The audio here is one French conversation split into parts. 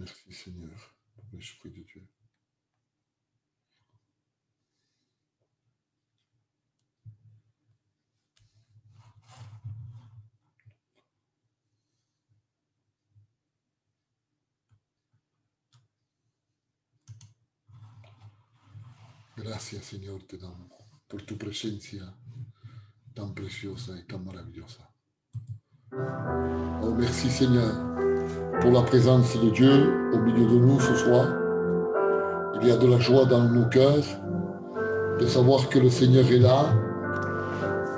Merci Seigneur pour l'Esprit de Dieu. Gracias Señor te damos por tu presencia tan preciosa y tan maravillosa. Oh merci Seigneur pour la présence de Dieu au milieu de nous ce soir. Il y a de la joie dans nos cœurs de savoir que le Seigneur est là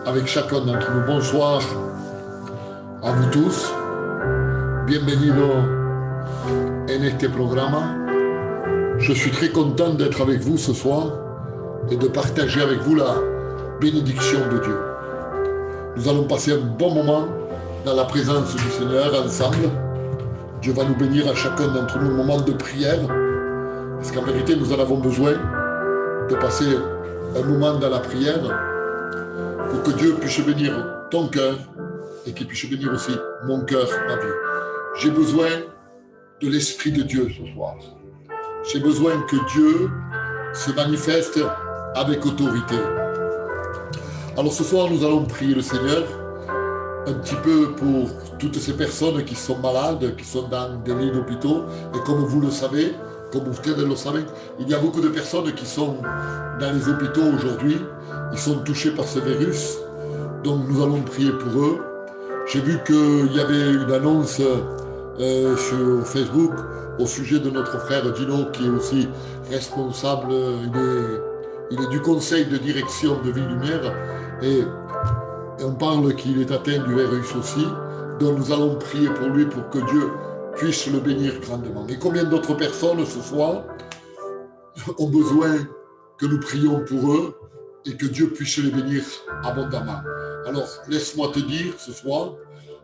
avec chacun d'entre nous. Bonsoir a vous tous. Bienvenido en este programa. Je suis très content d'être avec vous ce soir et de partager avec vous la bénédiction de Dieu. Nous allons passer un bon moment dans la présence du Seigneur ensemble. Dieu va nous bénir à chacun d'entre nous un moment de prière, parce qu'en vérité nous en avons besoin de passer un moment dans la prière pour que Dieu puisse bénir ton cœur et qu'il puisse bénir aussi mon cœur, ma vie. J'ai besoin de l'Esprit de Dieu ce soir. J'ai besoin que Dieu se manifeste avec autorité. Alors ce soir, nous allons prier le Seigneur un petit peu pour toutes ces personnes qui sont malades, qui sont dans des lits d'hôpitaux. Et comme vous le savez, comme vous le savez, il y a beaucoup de personnes qui sont dans les hôpitaux aujourd'hui. Ils sont touchés par ce virus. Donc nous allons prier pour eux. J'ai vu qu'il y avait une annonce sur Facebook au sujet de notre frère Dino, qui est aussi responsable, il est du conseil de direction de Vie Lumière, et on parle qu'il est atteint du virus aussi, donc nous allons prier pour lui pour que Dieu puisse le bénir grandement. Et combien d'autres personnes ce soir ont besoin que nous prions pour eux et que Dieu puisse les bénir abondamment. Alors laisse-moi te dire ce soir,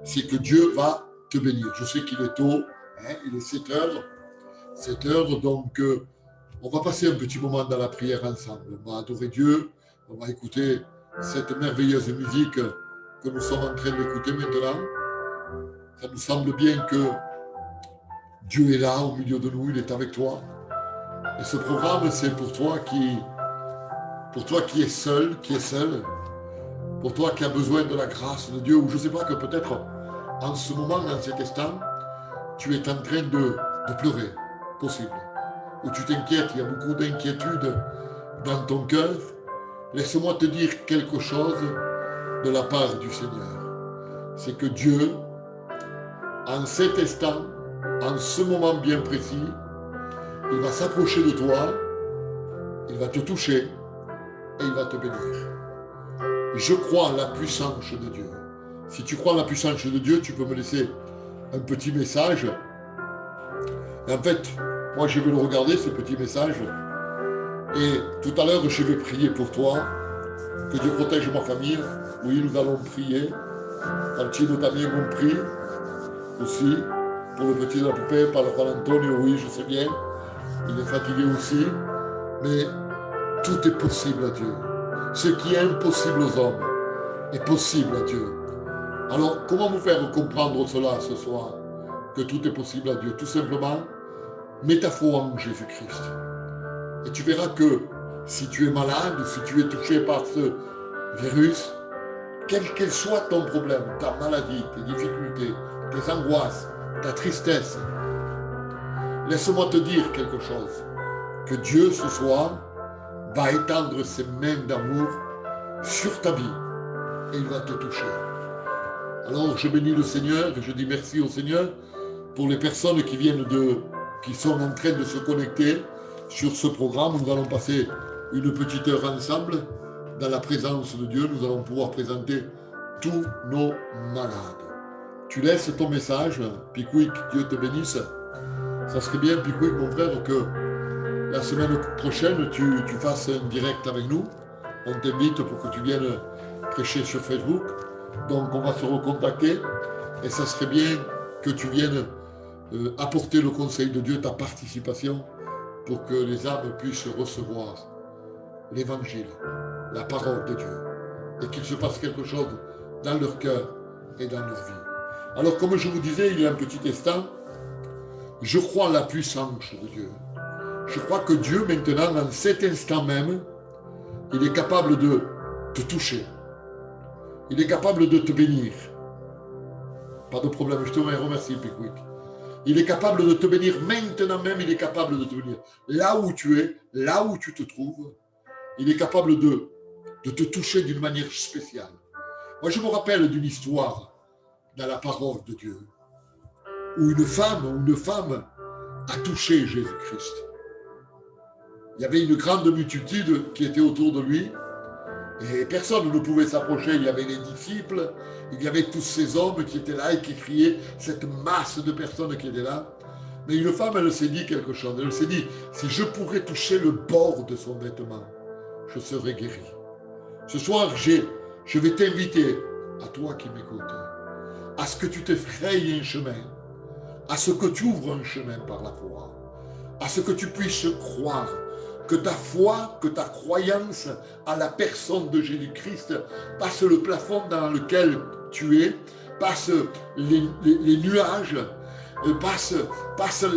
c'est que Dieu va te bénir. Je sais qu'il est tôt, hein, il est 7 heures, donc on va passer un petit moment dans la prière ensemble. On va adorer Dieu, on va écouter cette merveilleuse musique que nous sommes en train d'écouter maintenant. Ça nous semble bien que Dieu est là au milieu de nous, il est avec toi. Et ce programme, c'est pour toi qui es seul, pour toi qui as besoin de la grâce de Dieu, ou je ne sais pas, que peut-être en ce moment, dans cet instant, tu es en train de pleurer, possible. Ou tu t'inquiètes, il y a beaucoup d'inquiétude dans ton cœur. Laisse-moi te dire quelque chose de la part du Seigneur. C'est que Dieu, en cet instant, en ce moment bien précis, il va s'approcher de toi, il va te toucher et il va te bénir. Je crois en la puissance de Dieu. Si tu crois en la puissance de Dieu, tu peux me laisser un petit message. Et en fait, moi je vais le regarder, ce petit message. Et tout à l'heure, je vais prier pour toi. Que Dieu protège ma famille. Oui, nous allons prier. Tantino también on prie aussi. Pour le petit de la poupée, par le Juan Antonio, oui, je sais bien. Il est fatigué aussi. Mais tout est possible à Dieu. Ce qui est impossible aux hommes est possible à Dieu. Alors, comment vous faire comprendre cela ce soir? Que tout est possible à Dieu. Tout simplement, mets ta foi en Jésus-Christ. Et tu verras que si tu es malade, si tu es touché par ce virus, quel qu'elle soit ton problème, ta maladie, tes difficultés, tes angoisses, ta tristesse, laisse-moi te dire quelque chose. Que Dieu, ce soir, va étendre ses mains d'amour sur ta vie et il va te toucher. Alors, je bénis le Seigneur et je dis merci au Seigneur pour les personnes qui sont en train de se connecter sur ce programme. Nous allons passer une petite heure ensemble dans la présence de Dieu. Nous allons pouvoir présenter tous nos malades. Tu laisses ton message, Pickwick, Dieu te bénisse. Ça serait bien, Pickwick, mon frère, que la semaine prochaine, tu fasses un direct avec nous. On t'invite pour que tu viennes prêcher sur Facebook. Donc, on va se recontacter. Et ça serait bien que tu viennes apporter le conseil de Dieu, ta participation, pour que les âmes puissent recevoir l'évangile, la parole de Dieu, et qu'il se passe quelque chose dans leur cœur et dans leur vie. Alors, comme je vous disais il y a un petit instant, Je crois en la puissance de Dieu. Je crois que Dieu, maintenant, dans cet instant même, il est capable de te toucher. Il est capable de te bénir. Pas de problème, je te remercie, Pickwick. Il est capable de te bénir maintenant même, il est capable de te bénir. Là où tu es, là où tu te trouves, il est capable de te toucher d'une manière spéciale. Moi, je me rappelle d'une histoire dans la parole de Dieu où une femme a touché Jésus-Christ. Il y avait une grande multitude qui était autour de lui et personne ne pouvait s'approcher. Il y avait les disciples, il y avait tous ces hommes qui étaient là et qui criaient, cette masse de personnes qui étaient là. Mais une femme, elle s'est dit quelque chose. Elle s'est dit, si je pourrais toucher le bord de son vêtement, je serais guéri. Ce soir, je vais t'inviter, à toi qui m'écoutes, à ce que tu te frayes un chemin, à ce que tu ouvres un chemin par la foi, à ce que tu puisses croire, que ta foi, que ta croyance à la personne de Jésus-Christ passe le plafond dans lequel tu es, passe les nuages, passe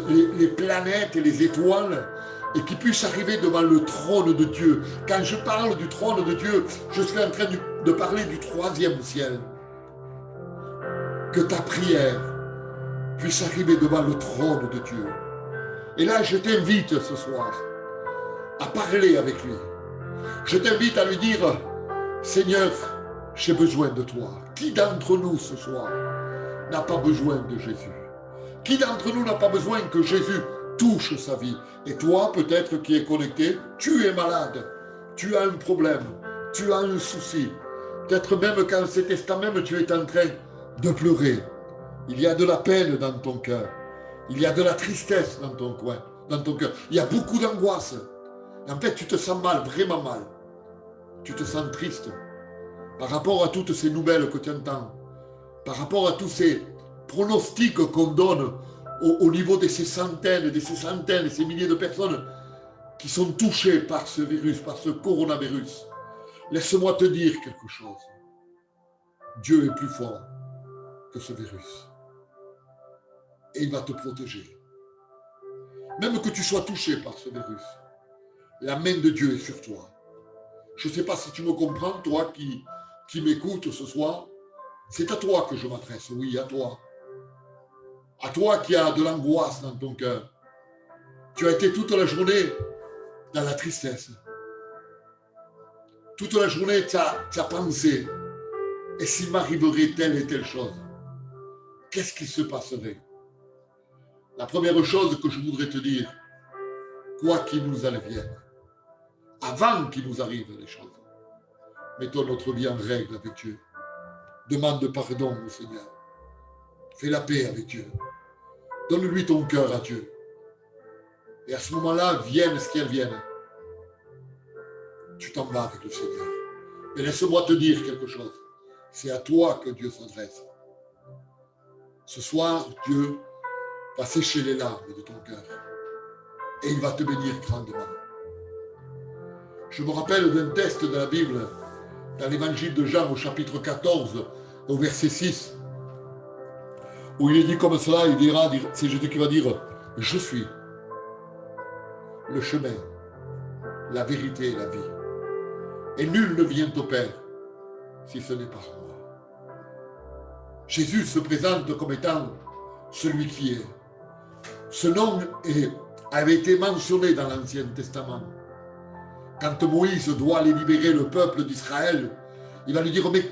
les planètes et les étoiles, et qui puisse arriver devant le trône de Dieu. Quand je parle du trône de Dieu, je suis en train de parler du troisième ciel. Que ta prière puisse arriver devant le trône de Dieu. Et là, je t'invite ce soir à parler avec lui. Je t'invite à lui dire, Seigneur, j'ai besoin de toi. Qui d'entre nous ce soir n'a pas besoin de Jésus? Qui d'entre nous n'a pas besoin que Jésus touche sa vie? Et toi, peut-être qui es connecté, tu es malade, tu as un problème, tu as un souci. Peut-être même qu'en cet instant même, tu es en train de pleurer. Il y a de la peine dans ton cœur. Il y a de la tristesse dans ton coin, dans ton cœur. Il y a beaucoup d'angoisse. En fait, tu te sens mal, vraiment mal. Tu te sens triste par rapport à toutes ces nouvelles que tu entends, par rapport à tous ces pronostics qu'on donne au niveau de ces centaines, de ces milliers de personnes qui sont touchées par ce virus, par ce coronavirus. Laisse-moi te dire quelque chose. Dieu est plus fort que ce virus. Et il va te protéger. Même que tu sois touché par ce virus, la main de Dieu est sur toi. Je ne sais pas si tu me comprends, toi qui m'écoutes ce soir. C'est à toi que je m'adresse, oui, à toi. À toi qui as de l'angoisse dans ton cœur. Tu as été toute la journée dans la tristesse. Toute la journée, tu as pensé, et s'il m'arriverait telle et telle chose, qu'est-ce qui se passerait? La première chose que je voudrais te dire, quoi qu'il nous advienne, avant qu'il nous arrive les choses, mettons notre vie en règle avec Dieu. Demande pardon au Seigneur. Fais la paix avec Dieu. Donne-lui ton cœur à Dieu. Et à ce moment-là, vienne ce qu'elle vienne. Tu t'en vas avec le Seigneur. Mais laisse-moi te dire quelque chose. C'est à toi que Dieu s'adresse. Ce soir, Dieu va sécher les larmes de ton cœur. Et il va te bénir grandement. Je me rappelle d'un texte de la Bible, dans l'évangile de Jean au chapitre 14, au verset 6, où il est dit comme cela, c'est Jésus qui va dire, je suis le chemin, la vérité et la vie. Et nul ne vient au Père si ce n'est par moi. Jésus se présente comme étant celui qui est. Ce nom avait été mentionné dans l'Ancien Testament. Quand Moïse doit aller libérer le peuple d'Israël, il va lui dire, mais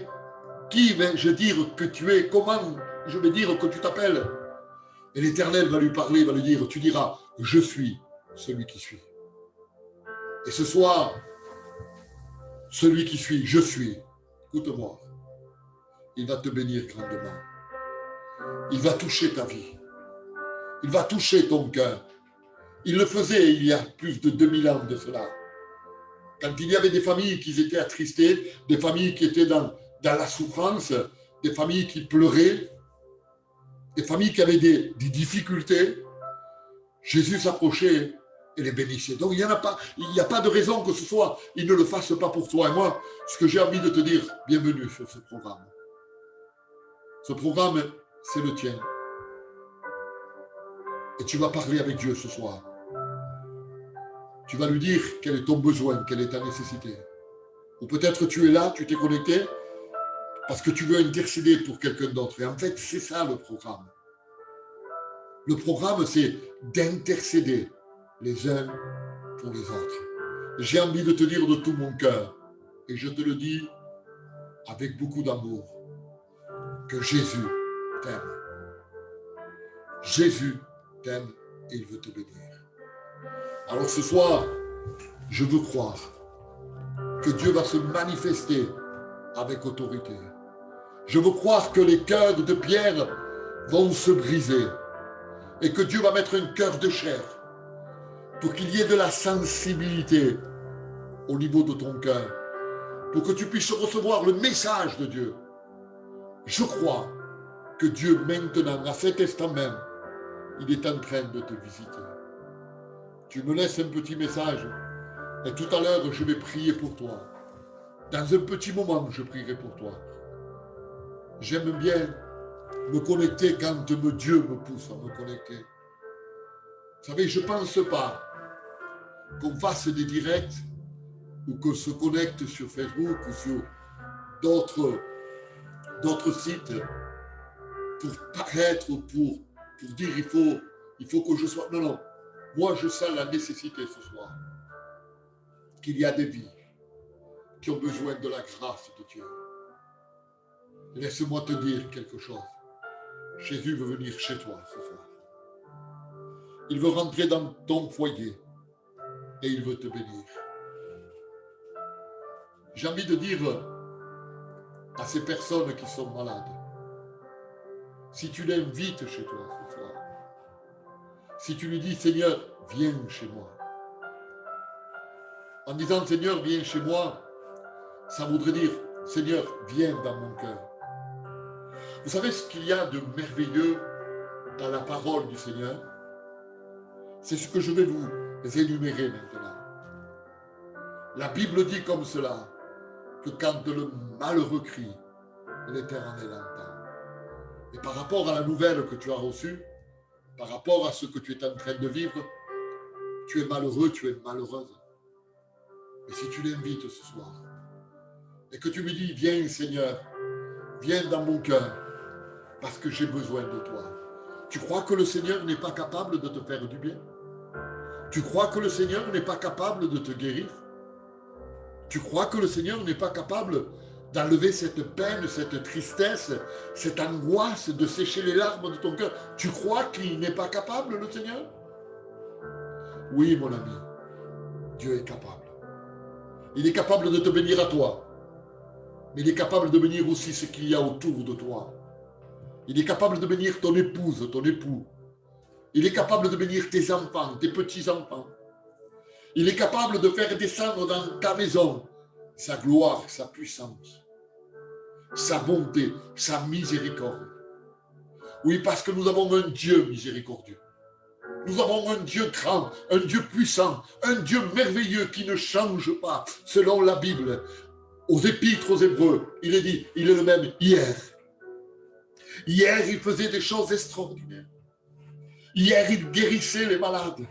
qui vais-je dire que tu es? Comment je vais dire que tu t'appelles? Et l'Éternel va lui parler, va lui dire, tu diras, je suis celui qui suis. Et ce soir, celui qui suis, je suis, écoute-moi, il va te bénir grandement. Il va toucher ta vie. Il va toucher ton cœur. Il le faisait il y a plus de 2000 ans de cela. Quand il y avait des familles qui étaient attristées, des familles qui étaient dans la souffrance, des familles qui pleuraient, des familles qui avaient des difficultés, Jésus s'approchait et les bénissait. Donc il n'y a pas de raison que ce soit, il ne le fasse pas pour toi. Et moi, ce que j'ai envie de te dire, bienvenue sur ce programme. Ce programme, c'est le tien. Et tu vas parler avec Dieu ce soir. Tu vas lui dire quel est ton besoin, quelle est ta nécessité. Ou peut-être tu es là, tu t'es connecté, parce que tu veux intercéder pour quelqu'un d'autre. Et en fait, c'est ça le programme. Le programme, c'est d'intercéder les uns pour les autres. J'ai envie de te dire de tout mon cœur, et je te le dis avec beaucoup d'amour, que Jésus t'aime. Jésus t'aime et il veut te bénir. Alors ce soir, je veux croire que Dieu va se manifester avec autorité. Je veux croire que les cœurs de pierre vont se briser et que Dieu va mettre un cœur de chair pour qu'il y ait de la sensibilité au niveau de ton cœur, pour que tu puisses recevoir le message de Dieu. Je crois que Dieu maintenant, à cet instant même, il est en train de te visiter. Tu me laisses un petit message et tout à l'heure, je vais prier pour toi. Dans un petit moment, je prierai pour toi. J'aime bien me connecter quand Dieu me pousse à me connecter. Vous savez, je ne pense pas qu'on fasse des directs ou qu'on se connecte sur Facebook ou sur d'autres sites pour paraître, pour dire il faut que je sois... Non, non. Moi, je sens la nécessité ce soir qu'il y a des vies qui ont besoin de la grâce de Dieu. Laisse-moi te dire quelque chose. Jésus veut venir chez toi ce soir. Il veut rentrer dans ton foyer et il veut te bénir. J'ai envie de dire à ces personnes qui sont malades, si tu l'invites chez toi ce soir, si tu lui dis, Seigneur, viens chez moi. En disant, Seigneur, viens chez moi, ça voudrait dire, Seigneur, viens dans mon cœur. Vous savez ce qu'il y a de merveilleux dans la parole du Seigneur? C'est ce que je vais vous énumérer maintenant. La Bible dit comme cela, que quand le malheureux crie, l'Éternel entend. Et par rapport à la nouvelle que tu as reçue, par rapport à ce que tu es en train de vivre, tu es malheureux, tu es malheureuse. Mais si tu l'invites ce soir, et que tu lui dis, viens Seigneur, viens dans mon cœur, parce que j'ai besoin de toi. Tu crois que le Seigneur n'est pas capable de te faire du bien? Tu crois que le Seigneur n'est pas capable de te guérir? Tu crois que le Seigneur n'est pas capable d'enlever cette peine, cette tristesse, cette angoisse, de sécher les larmes de ton cœur? Tu crois qu'il n'est pas capable, le Seigneur? Oui, mon ami, Dieu est capable. Il est capable de te bénir à toi, mais il est capable de bénir aussi ce qu'il y a autour de toi. Il est capable de bénir ton épouse, ton époux. Il est capable de bénir tes enfants, tes petits-enfants. Il est capable de faire descendre dans ta maison sa gloire, sa puissance, sa bonté, sa miséricorde. Oui, parce que nous avons un Dieu miséricordieux. Nous avons un Dieu grand, un Dieu puissant, un Dieu merveilleux qui ne change pas, selon la Bible. Aux Épîtres aux Hébreux, il est dit, il est le même hier. Hier, il faisait des choses extraordinaires. Hier, il guérissait les malades.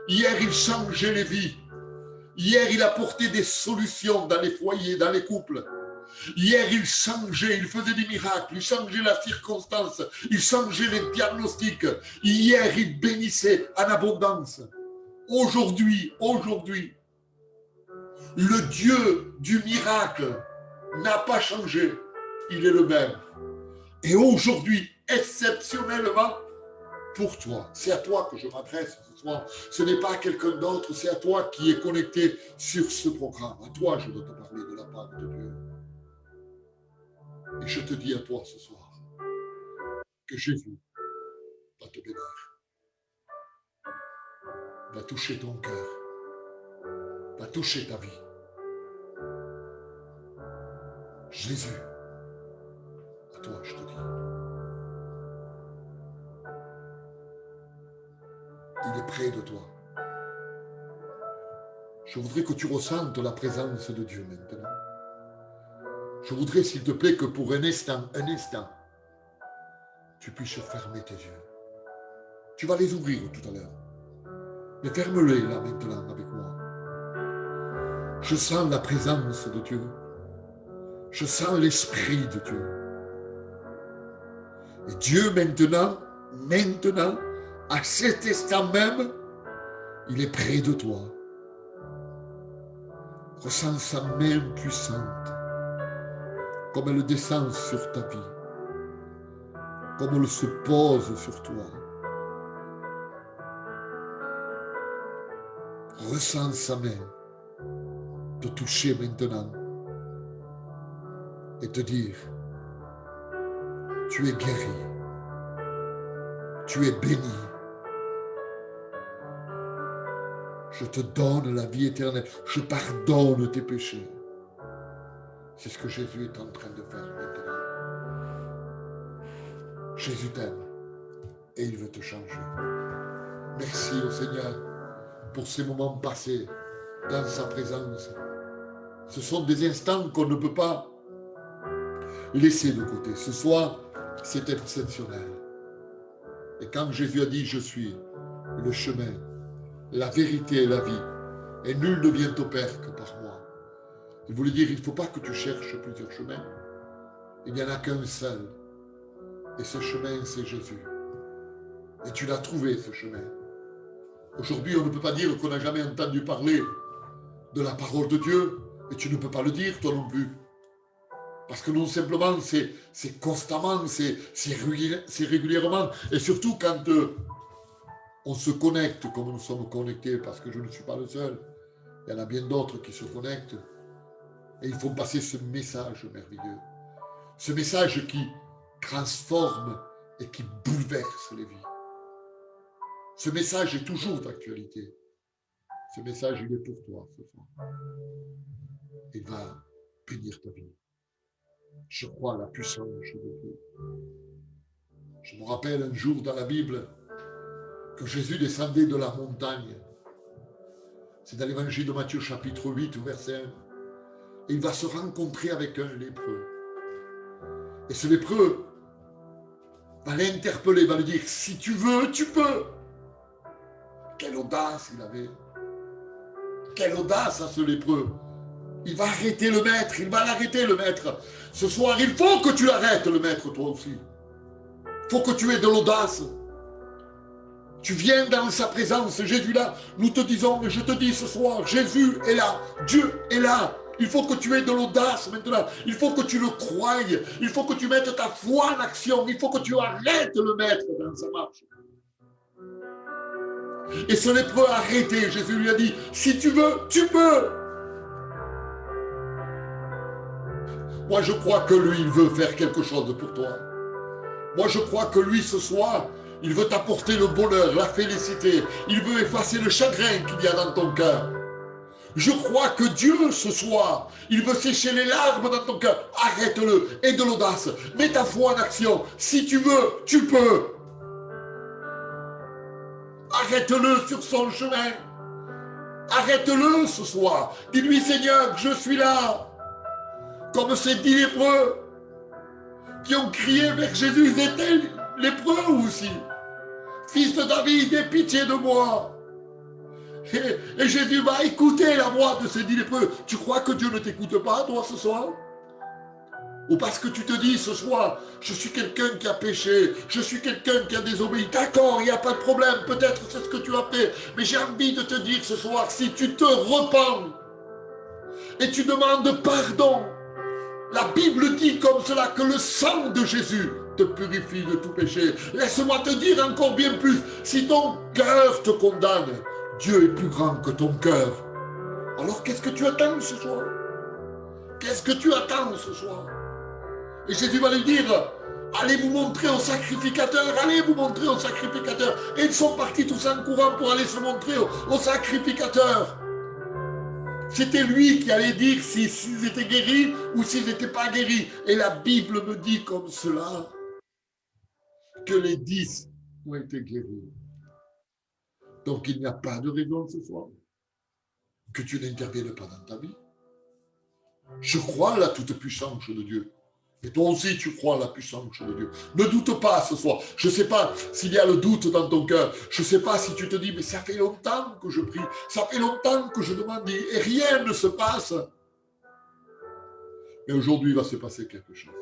Hier, il changeait les vies. Hier, il apportait des solutions dans les foyers, dans les couples. Hier, il changeait, il faisait des miracles, il changeait la circonstance, il changeait les diagnostics. Hier, il bénissait en abondance. Aujourd'hui, le Dieu du miracle n'a pas changé. Il est le même. Et aujourd'hui, exceptionnellement, pour toi, c'est à toi que je m'adresse ce soir. Ce n'est pas à quelqu'un d'autre, c'est à toi qui es connecté sur ce programme. À toi, je veux te parler de la part de Dieu. Et je te dis à toi ce soir que Jésus va te bénir, va toucher ton cœur, va toucher ta vie. Jésus, à toi je te dis, il est près de toi. Je voudrais que tu ressentes la présence de Dieu maintenant. Je voudrais, s'il te plaît, que pour un instant, tu puisses fermer tes yeux. Tu vas les ouvrir tout à l'heure. Mais ferme-les là maintenant avec moi. Je sens la présence de Dieu. Je sens l'Esprit de Dieu. Et Dieu maintenant, à cet instant même, il est près de toi. Ressens sa main puissante, comme elle descend sur ta vie, comme elle se pose sur toi. Ressens sa main te toucher maintenant et te dire, tu es guéri, tu es béni. Je te donne la vie éternelle, je pardonne tes péchés. C'est ce que Jésus est en train de faire maintenant. Jésus t'aime et il veut te changer. Merci au Seigneur pour ces moments passés dans sa présence. Ce sont des instants qu'on ne peut pas laisser de côté. Ce soir, c'est exceptionnel. Et quand Jésus a dit, je suis le chemin, la vérité et la vie, et nul ne vient au Père que par moi. Il voulait dire, il ne faut pas que tu cherches plusieurs chemins. Il n'y en a qu'un seul. Et ce chemin, c'est Jésus. Et tu l'as trouvé, ce chemin. Aujourd'hui, on ne peut pas dire qu'on n'a jamais entendu parler de la parole de Dieu. Et tu ne peux pas le dire, toi non plus. Parce que non simplement, c'est constamment, c'est régulièrement. Et surtout quand on se connecte comme nous sommes connectés, parce que je ne suis pas le seul. Il y en a bien d'autres qui se connectent. Et il faut passer ce message merveilleux. Ce message qui transforme et qui bouleverse les vies. Ce message est toujours d'actualité. Ce message, il est pour toi ce soir. Il va bénir ta vie. Je crois à la puissance de Dieu. Je me rappelle un jour dans la Bible que Jésus descendait de la montagne. C'est dans l'évangile de Matthieu chapitre 8 verset 1. Et il va se rencontrer avec un lépreux. Et ce lépreux va l'interpeller, va lui dire, si tu veux, tu peux. Quelle audace il avait. Quelle audace à ce lépreux. Il va arrêter le maître, il va l'arrêter le maître. Ce soir, il faut que tu l'arrêtes le maître, toi aussi. Il faut que tu aies de l'audace. Tu viens dans sa présence, Jésus là. Nous te disons, et je te dis ce soir, Jésus est là, Dieu est là. Il faut que tu aies de l'audace maintenant. Il faut que tu le croyes. Il faut que tu mettes ta foi en action. Il faut que tu arrêtes le maître dans sa marche. Et ce lépreux a arrêté. Jésus lui a dit, si tu veux, tu peux. Moi, je crois que lui, il veut faire quelque chose pour toi. Moi, je crois que lui, ce soir, il veut t'apporter le bonheur, la félicité. Il veut effacer le chagrin qu'il y a dans ton cœur. Je crois que Dieu, ce soir, il veut sécher les larmes dans ton cœur. Arrête-le, aie de l'audace. Mets ta foi en action. Si tu veux, tu peux. Arrête-le sur son chemin. Arrête-le ce soir. Dis-lui, Seigneur, je suis là. Comme ces 10 lépreux qui ont crié vers Jésus, ils étaient lépreux aussi. Fils de David, aie pitié de moi. Et Jésus va écouter la voix de ces 10 lépreux. Tu crois que Dieu ne t'écoute pas, toi, ce soir? Ou parce que tu te dis ce soir, je suis quelqu'un qui a péché, je suis quelqu'un qui a désobéi. D'accord, il n'y a pas de problème, peut-être c'est ce que tu as fait. Mais j'ai envie de te dire ce soir, si tu te repens et tu demandes pardon, la Bible dit comme cela que le sang de Jésus te purifie de tout péché. Laisse-moi te dire encore bien plus, si ton cœur te condamne, Dieu est plus grand que ton cœur. Alors qu'est-ce que tu attends ce soir? Qu'est-ce que tu attends ce soir? Et Jésus va lui dire, allez vous montrer au sacrificateur, allez vous montrer au sacrificateur. Et ils sont partis tous en courant pour aller se montrer au sacrificateur. C'était lui qui allait dire s'ils étaient guéris ou s'ils n'étaient pas guéris. Et la Bible me dit comme cela que les 10 ont été guéris. Donc il n'y a pas de raison ce soir que tu n'interviennes pas dans ta vie. Je crois à la toute puissance de Dieu. Et toi aussi, tu crois à la puissance de Dieu. Ne doute pas ce soir. Je ne sais pas s'il y a le doute dans ton cœur. Je ne sais pas si tu te dis, mais ça fait longtemps que je prie. Ça fait longtemps que je demande et rien ne se passe. Mais aujourd'hui, il va se passer quelque chose.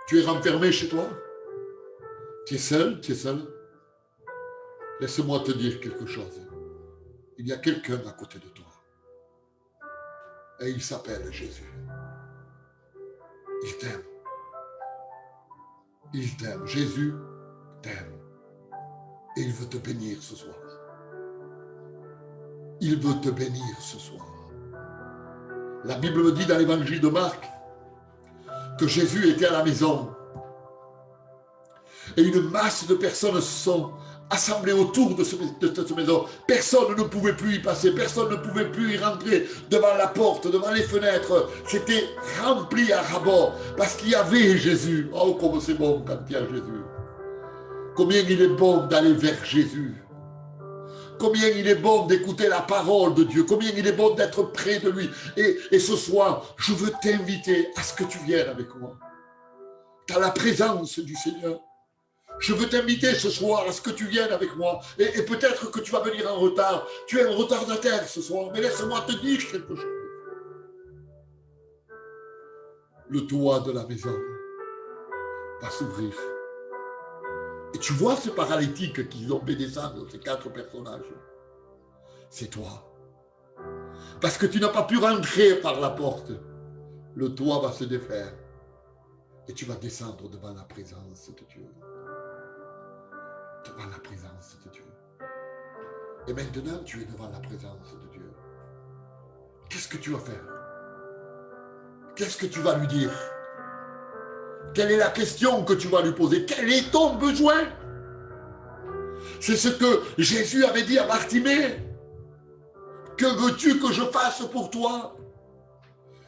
Tu es renfermé chez toi. Tu es seul, tu es seul. Laisse-moi te dire quelque chose. Il y a quelqu'un à côté de toi. Et il s'appelle Jésus. Il t'aime. Il t'aime. Jésus t'aime. Et il veut te bénir ce soir. Il veut te bénir ce soir. La Bible me dit dans l'évangile de Marc que Jésus était à la maison. Et une masse de personnes se sont assemblées autour de cette maison. Personne ne pouvait plus y passer. Personne ne pouvait plus y rentrer devant la porte, devant les fenêtres. C'était rempli à ras-bord parce qu'il y avait Jésus. Oh, comme c'est bon quand il y a Jésus. Combien il est bon d'aller vers Jésus. Combien il est bon d'écouter la parole de Dieu. Combien il est bon d'être près de lui. Et ce soir, je veux t'inviter à ce que tu viennes avec moi. Dans la présence du Seigneur. Je veux t'inviter ce soir à ce que tu viennes avec moi. Et peut-être que tu vas venir en retard. Tu es un retardataire ce soir. Mais laisse-moi te dire quelque chose. Le toit de la maison va s'ouvrir. Et tu vois ce paralytique qu'ils ont fait descendre, ces 4 personnages. C'est toi. Parce que tu n'as pas pu rentrer par la porte. Le toit va se défaire. Et tu vas descendre devant la présence de Dieu. Devant la présence de Dieu. Et maintenant, tu es devant la présence de Dieu. Qu'est-ce que tu vas faire? Qu'est-ce que tu vas lui dire? Quelle est la question que tu vas lui poser? Quel est ton besoin? C'est ce que Jésus avait dit à Bartimée. Que veux-tu que je fasse pour toi?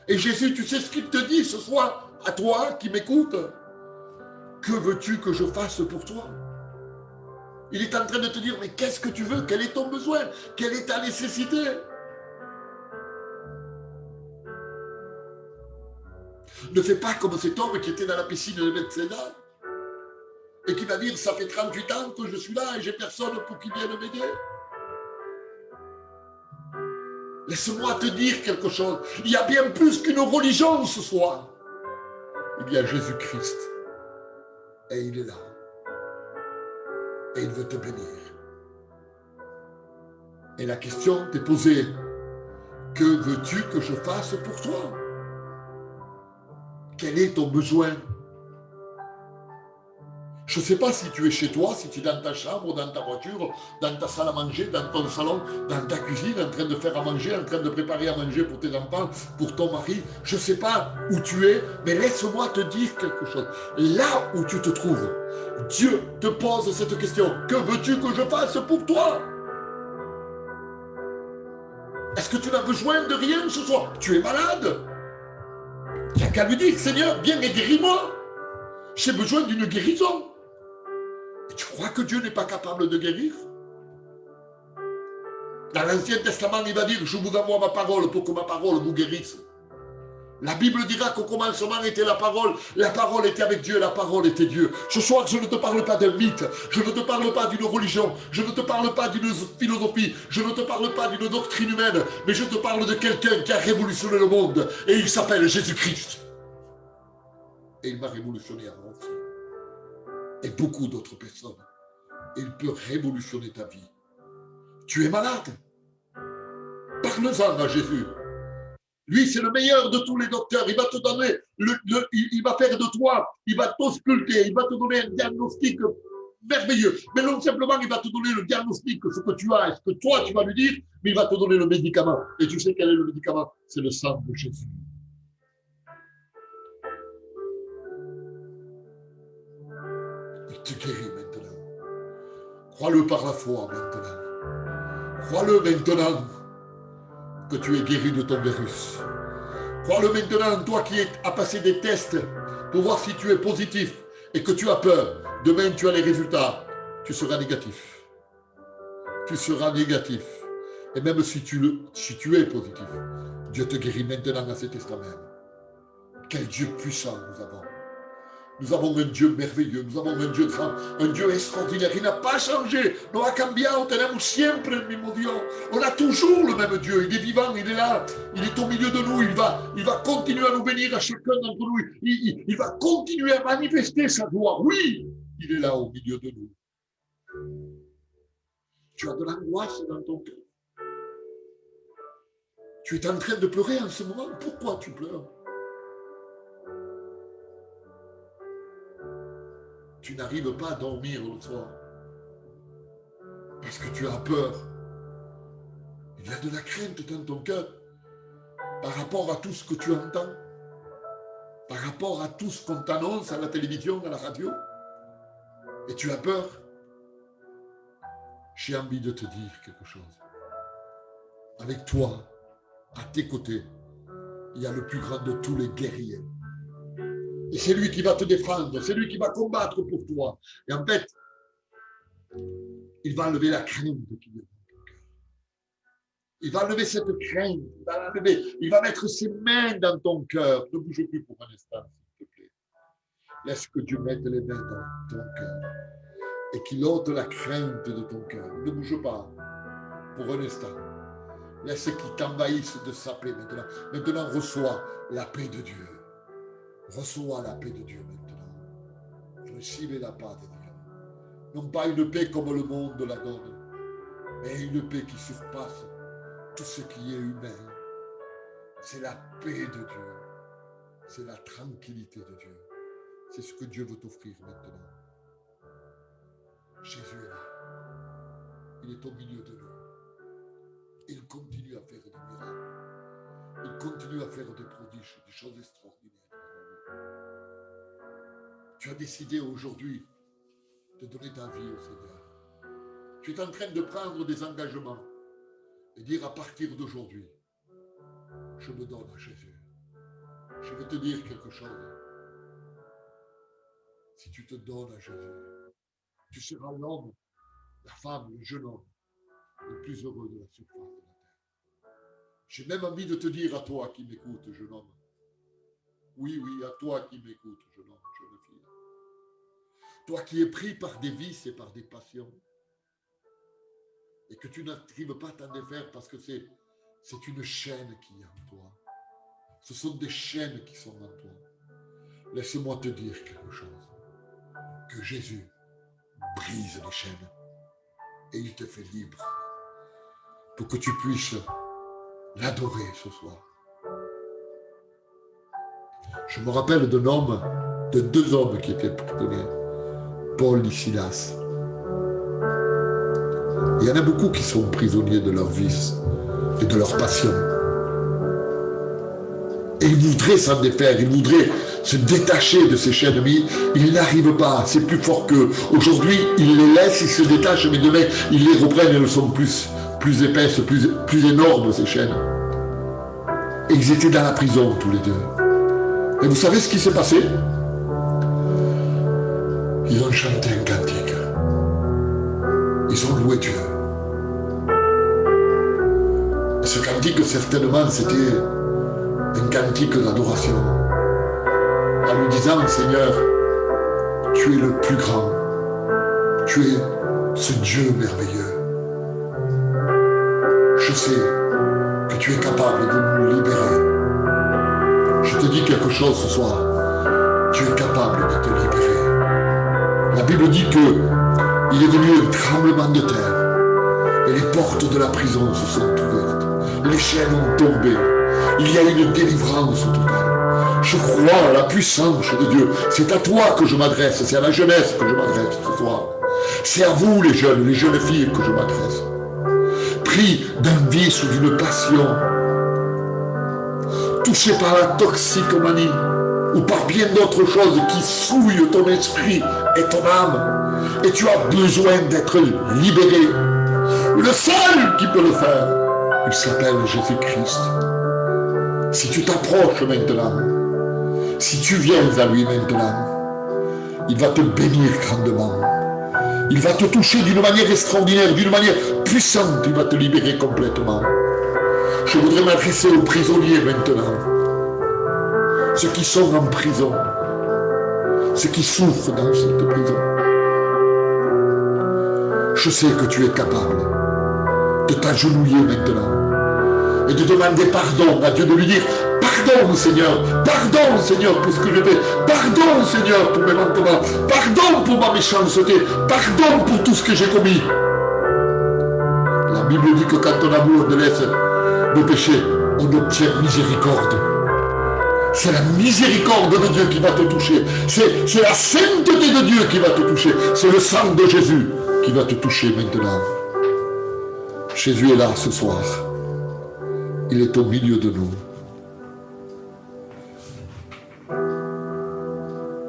Et Jésus, tu sais ce qu'il te dit ce soir, à toi qui m'écoutes? Que veux-tu que je fasse pour toi? Il est en train de te dire, mais qu'est-ce que tu veux? Quel est ton besoin? Quelle est ta nécessité? Ne fais pas comme cet homme qui était dans la piscine de Bethsaida et qui va dire, ça fait 38 ans que je suis là et j'ai personne pour qu'il vienne m'aider. Laisse-moi te dire quelque chose. Il y a bien plus qu'une religion ce soir. Il y a Jésus-Christ. Et il est là. Et il veut te bénir. Et la question t'est posée. Que veux-tu que je fasse pour toi? Quel est ton besoin? Je ne sais pas si tu es chez toi, si tu es dans ta chambre, dans ta voiture, dans ta salle à manger, dans ton salon, dans ta cuisine, en train de faire à manger, en train de préparer à manger pour tes enfants, pour ton mari. Je ne sais pas où tu es, mais laisse-moi te dire quelque chose. Là où tu te trouves, Dieu te pose cette question. Que veux-tu que je fasse pour toi? Est-ce que tu n'as besoin de rien ce soir? Tu es malade? Tu n'as qu'à lui dire, Seigneur, viens et guéris-moi. J'ai besoin d'une guérison. Et tu crois que Dieu n'est pas capable de guérir? Dans l'Ancien Testament, il va dire, je vous envoie ma parole pour que ma parole vous guérisse. La Bible dira qu'au commencement était la parole était avec Dieu, la parole était Dieu. Ce soir, je ne te parle pas d'un mythe, je ne te parle pas d'une religion, je ne te parle pas d'une philosophie, je ne te parle pas d'une doctrine humaine, mais je te parle de quelqu'un qui a révolutionné le monde, et il s'appelle Jésus-Christ. Et il m'a révolutionné à moi aussi. Et beaucoup d'autres personnes. Et il peut révolutionner ta vie. Tu es malade? Parle-en à Jésus. Lui, c'est le meilleur de tous les docteurs. Il va te donner, il va faire de toi, il va t'ausculter, il va te donner un diagnostic merveilleux. Mais non simplement, il va te donner le diagnostic, ce que tu as, et ce que toi, tu vas lui dire, mais il va te donner le médicament. Et tu sais quel est le médicament? C'est le sang de Jésus. Il te guérit maintenant. Crois-le par la foi maintenant. Crois-le maintenant que tu es guéri de ton virus. Crois-le maintenant, toi qui as passé des tests pour voir si tu es positif et que tu as peur. Demain, tu as les résultats. Tu seras négatif. Tu seras négatif. Et même si tu es positif, Dieu te guérit maintenant à cet instant même. Quel Dieu puissant nous avons. Nous avons un Dieu merveilleux, nous avons un Dieu grand, un Dieu extraordinaire. Il n'a pas changé. No ha cambiado, tenemos siempre el mismo Dios. On a toujours le même Dieu. Il est vivant, il est là, il est au milieu de nous. Il va continuer à nous bénir à chacun d'entre nous. Il va continuer à manifester sa gloire. Oui, il est là au milieu de nous. Tu as de l'angoisse dans ton cœur. Tu es en train de pleurer en ce moment. Pourquoi tu pleures? Tu n'arrives pas à dormir le soir parce que tu as peur. Il y a de la crainte dans ton cœur par rapport à tout ce que tu entends, par rapport à tout ce qu'on t'annonce à la télévision, à la radio. Et tu as peur. J'ai envie de te dire quelque chose. Avec toi, à tes côtés, il y a le plus grand de tous les guerriers. Et c'est lui qui va te défendre, c'est lui qui va combattre pour toi. Et en fait, il va enlever la crainte qui est dans ton cœur. Il va enlever cette crainte, il va mettre ses mains dans ton cœur. Ne bouge plus pour un instant, s'il te plaît. Laisse que Dieu mette les mains dans ton cœur et qu'il ôte la crainte de ton cœur. Ne bouge pas pour un instant. Laisse qu'il t'envahisse de sa paix maintenant. Maintenant, reçois la paix de Dieu. Reçois la paix de Dieu maintenant. Recevez la paix de Dieu. Non pas une paix comme le monde la donne, mais une paix qui surpasse tout ce qui est humain. C'est la paix de Dieu. C'est la tranquillité de Dieu. C'est ce que Dieu veut t'offrir maintenant. Jésus est là. Il est au milieu de nous. Il continue à faire des miracles. Il continue à faire des prodiges, des choses extraordinaires. Tu as décidé aujourd'hui de donner ta vie au Seigneur. Tu es en train de prendre des engagements et dire à partir d'aujourd'hui, je me donne à Jésus. Je vais te dire quelque chose. Si tu te donnes à Jésus, tu seras l'homme, la femme, le jeune homme le plus heureux de la surface de la terre. J'ai même envie de te dire à toi qui m'écoutes, jeune homme. Oui, à toi qui m'écoutes, jeune homme, jeune fille. Toi qui es pris par des vices et par des passions. Et que tu n'arrives pas à t'en défaire parce que c'est une chaîne qui est en toi. Ce sont des chaînes qui sont en toi. Laisse-moi te dire quelque chose. Que Jésus brise les chaînes et il te fait libre pour que tu puisses l'adorer ce soir. Je me rappelle de deux hommes qui étaient prisonniers, Paul et Silas. Il y en a beaucoup qui sont prisonniers de leurs vices et de leurs passions. Et ils voudraient s'en défaire, ils voudraient se détacher de ces chaînes, mais ils n'arrivent pas, c'est plus fort qu'eux. Aujourd'hui, ils les laissent, ils se détachent, mais demain, ils les reprennent et elles sont plus épaisses, plus énormes, ces chaînes. Et ils étaient dans la prison, tous les deux. Et vous savez ce qui s'est passé? Ils ont chanté un cantique. Ils ont loué Dieu. Et ce cantique, certainement, c'était un cantique d'adoration. En lui disant, Seigneur, tu es le plus grand. Tu es ce Dieu merveilleux. Je sais que tu es capable de nous libérer. Je te dis quelque chose ce soir. Tu es capable de te libérer. La Bible dit qu'il est venu un tremblement de terre et les portes de la prison se sont ouvertes. Les chaînes ont tombé. Il y a une délivrance totale. Je crois à la puissance de Dieu. C'est à toi que je m'adresse. C'est à la jeunesse que je m'adresse ce soir. C'est à vous les jeunes filles que je m'adresse. Pris d'un vice ou d'une passion, touché par la toxicomanie ou par bien d'autres choses qui souillent ton esprit et ton âme, et tu as besoin d'être libéré. Le seul qui peut le faire, il s'appelle Jésus-Christ. Si tu t'approches maintenant, si tu viens à lui maintenant, il va te bénir grandement. Il va te toucher d'une manière extraordinaire, d'une manière puissante. Il va te libérer complètement. Je voudrais m'adresser aux prisonniers maintenant. ceux qui sont en prison, ceux qui souffrent dans cette prison. Je sais que tu es capable de t'agenouiller maintenant et de demander pardon à Dieu, de lui dire pardon Seigneur pour ce que je fais, pardon Seigneur pour mes manquements, pardon pour ma méchanceté, pardon pour tout ce que j'ai commis. La Bible dit que quand ton amour délaisse nos péchés, on obtient miséricorde. C'est la miséricorde de Dieu qui va te toucher, c'est la sainteté de Dieu qui va te toucher, c'est le sang de Jésus qui va te toucher maintenant. Jésus est là ce soir. Il est au milieu de nous.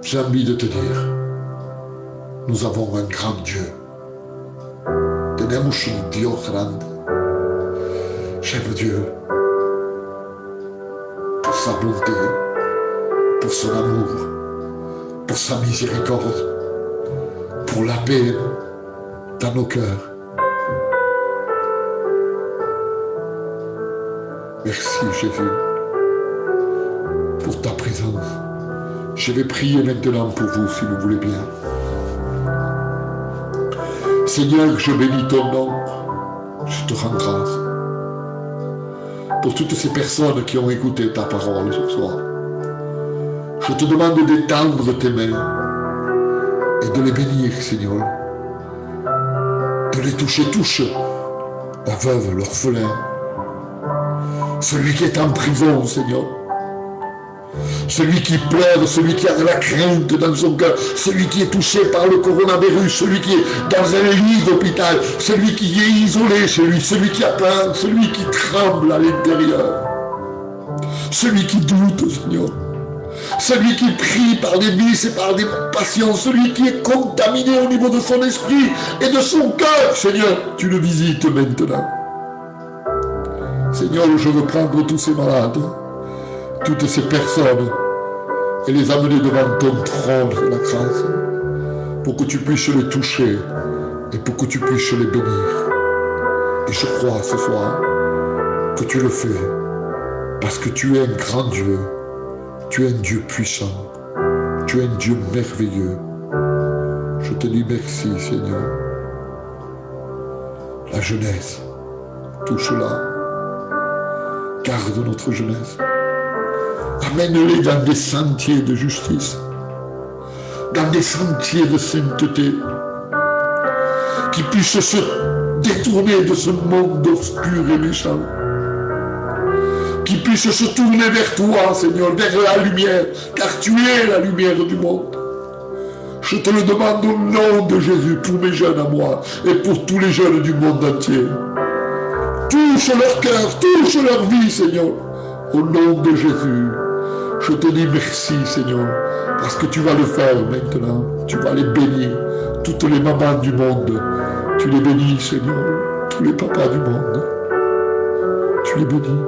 J'ai envie de te dire, nous avons un grand Dieu. Tenemos un Dios grande. J'aime Dieu pour sa bonté, pour son amour, pour sa miséricorde, pour la paix dans nos cœurs. Merci Jésus pour ta présence. Je vais prier maintenant pour vous si vous voulez bien. Seigneur, je bénis ton nom. Je te rends grâce pour toutes ces personnes qui ont écouté ta parole ce soir. Je te demande d'étendre tes mains et de les bénir, Seigneur. De les toucher, touche la veuve, l'orphelin, celui qui est en prison, Seigneur. Celui qui pleure, celui qui a de la crainte dans son cœur, celui qui est touché par le coronavirus, celui qui est dans un lit d'hôpital, celui qui est isolé chez lui, celui qui a peur, celui qui tremble à l'intérieur, celui qui doute, Seigneur, celui qui prie par des vices et par des passions, celui qui est contaminé au niveau de son esprit et de son cœur, Seigneur, tu le visites maintenant. Seigneur, je veux prendre tous ces malades, toutes ces personnes et les amener devant ton trône de la grâce pour que tu puisses les toucher et pour que tu puisses les bénir. Et je crois ce soir que tu le fais parce que tu es un grand Dieu, tu es un Dieu puissant, tu es un Dieu merveilleux. Je te dis merci Seigneur. La jeunesse, touche-la, garde notre jeunesse. Amène-les dans des sentiers de justice, dans des sentiers de sainteté, qui puissent se détourner de ce monde obscur et méchant, qui puissent se tourner vers toi, Seigneur, vers la lumière, car tu es la lumière du monde. Je te le demande au nom de Jésus, pour mes jeunes à moi, et pour tous les jeunes du monde entier. Touche leur cœur, touche leur vie, Seigneur, au nom de Jésus. Je te dis merci, Seigneur, parce que tu vas le faire maintenant. Tu vas les bénir, toutes les mamans du monde. Tu les bénis, Seigneur, tous les papas du monde. Tu les bénis.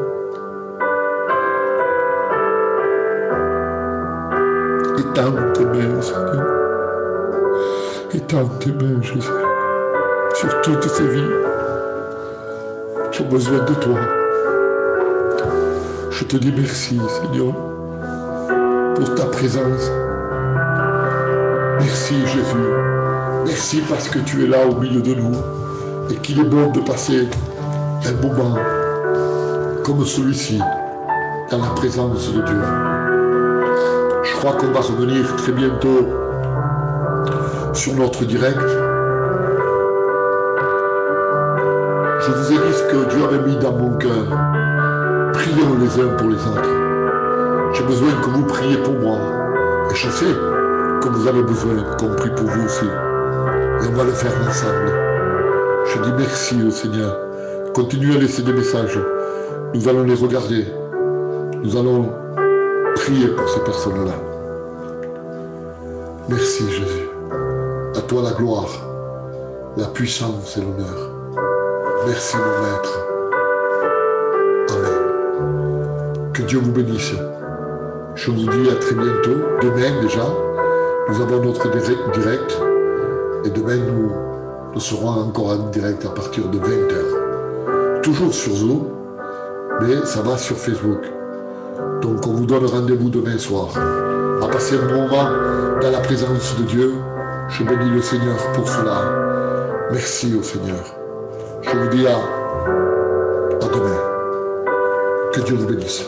Étends tes mains, Seigneur. Étends tes mains, Jésus, sur toutes ces vies qui ont besoin de toi. Je te dis merci, Seigneur, pour ta présence. Merci Jésus. Merci parce que tu es là au milieu de nous et qu'il est bon de passer un moment comme celui-ci dans la présence de Dieu. Je crois qu'on va revenir très bientôt sur notre direct. Je vous ai dit ce que Dieu avait mis dans mon cœur. Prions les uns pour les autres. J'ai besoin que vous priez pour moi. Et je sais que vous avez besoin qu'on prie pour vous aussi. Et on va le faire ensemble. Je dis merci au Seigneur. Continuez à laisser des messages. Nous allons les regarder. Nous allons prier pour ces personnes-là. Merci Jésus. À toi la gloire, la puissance et l'honneur. Merci mon Maître. Amen. Que Dieu vous bénisse. Je vous dis à très bientôt. Demain déjà, nous avons notre direct. Et demain, nous serons encore en direct à partir de 20h. Toujours sur Zoom, mais ça va sur Facebook. Donc on vous donne rendez-vous demain soir. À passer un bon moment dans la présence de Dieu. Je bénis le Seigneur pour cela. Merci au Seigneur. Je vous dis à demain. Que Dieu vous bénisse.